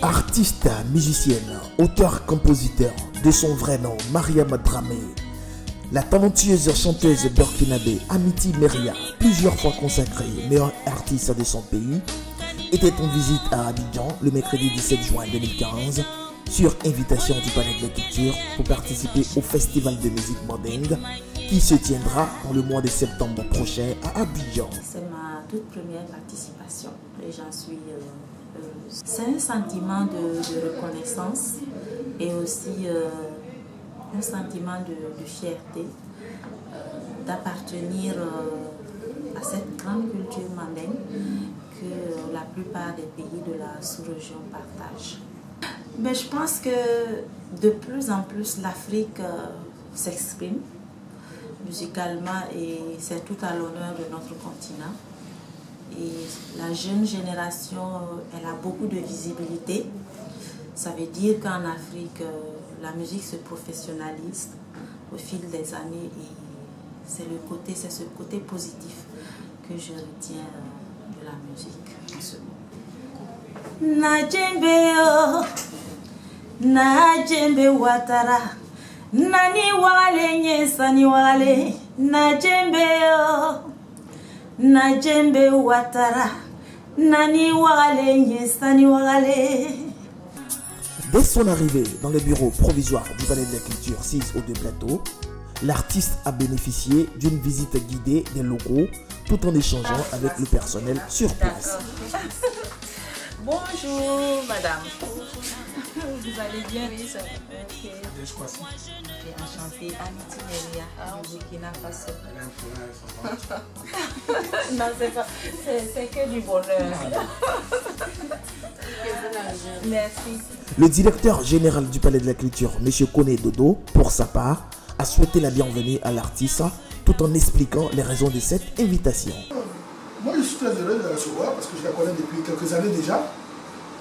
Artiste, musicienne, auteur-compositeur, de son vrai nom, Mariama Dramé, la talentueuse chanteuse burkinabé Amity Meria, plusieurs fois consacrée meilleure artiste de son pays, était en visite à Abidjan le mercredi 17 juin 2015 sur invitation du Palais de la Culture pour participer au festival de musique Manding qui se tiendra dans le mois de septembre prochain à Abidjan. C'est ma toute première participation et j'en suis c'est un sentiment de reconnaissance et aussi un sentiment de fierté d'appartenir à cette grande culture mandingue que la plupart des pays de la sous-région partagent. Mais je pense que de plus en plus l'Afrique s'exprime musicalement et c'est tout à l'honneur de notre continent. Et la jeune génération, elle a beaucoup de visibilité. Ça veut dire qu'en Afrique, la musique se professionnalise au fil des années et c'est ce côté positif que je retiens de la musique en ce moment. Najembe yo, Najembe watara, nani wale nyesani wale, Najembe yo. Najembe watara nani wale nyesani wale. Dès son arrivée dans le bureau provisoire du Palais de la Culture 6 au 2 Plateaux, l'artiste a bénéficié d'une visite guidée des locaux tout en échangeant avec le personnel sur place. Bonjour madame. Vous allez bien? Oui, ça va. Ok. Enchantée, Amity Meria, du Burkina Faso. Non, c'est que du bonheur. Merci. Le directeur général du Palais de la Culture, M. Kone Dodo, pour sa part, a souhaité la bienvenue à l'artiste tout en expliquant les raisons de cette invitation. Moi, je suis très heureux de la recevoir parce que je la connais depuis quelques années déjà.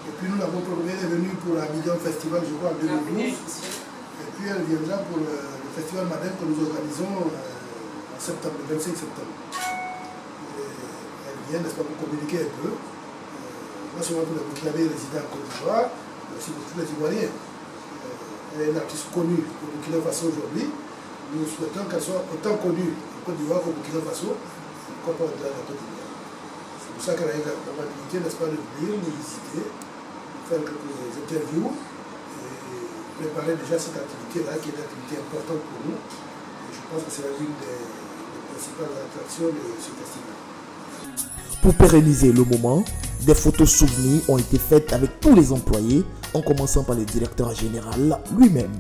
Et puis nous l'avons proposée, elle est venue pour l'Abidjan Festival, je crois, en 2012. Et puis elle viendra pour le Festival Manding que nous organisons en septembre, le 25 septembre. Et elle vient, n'est-ce pas, pour communiquer un peu. Moi, seulement pour les Burkinabés résidents en Côte d'Ivoire, mais aussi pour tous les Ivoiriens. Elle est une artiste connue au Burkina Faso aujourd'hui. Nous souhaitons qu'elle soit autant connue en Côte d'Ivoire qu'au Burkina Faso, pourquoi pas au-delà de la Côte d'Ivoire. C'est pour ça qu'elle a eu l'amabilité, n'est-ce pas, de venir nous visiter, faire quelques interviews et préparer déjà cette activité-là qui est une activité importante pour nous. Et je pense que c'est l'une des principales attractions de ce festival. Pour pérenniser le moment, des photos souvenirs ont été faites avec tous les employés, en commençant par le directeur général lui-même.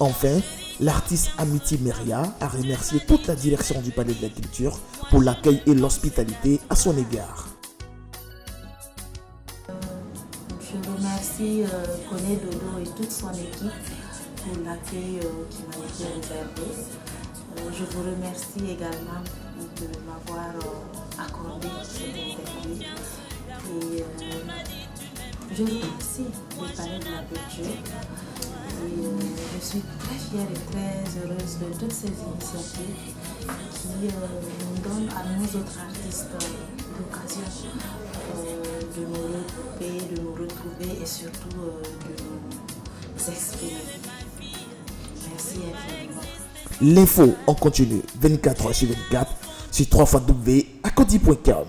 Enfin, l'artiste Amity Meria a remercié toute la direction du Palais de la Culture pour l'accueil et l'hospitalité à son égard. Je remercie Kone Dodo et toute son équipe pour l'accueil qui m'a été réservé. Je vous remercie également de m'avoir accordé cette interview. Et je remercie le Palais de la Culture. Et je suis très fière et très heureuse de toutes ces initiatives qui nous donnent à nous autres artistes l'occasion de nous regrouper, de nous retrouver et surtout de nous exprimer. Merci infiniment. L'info en continu 24h sur 24 sur www.akodi.com.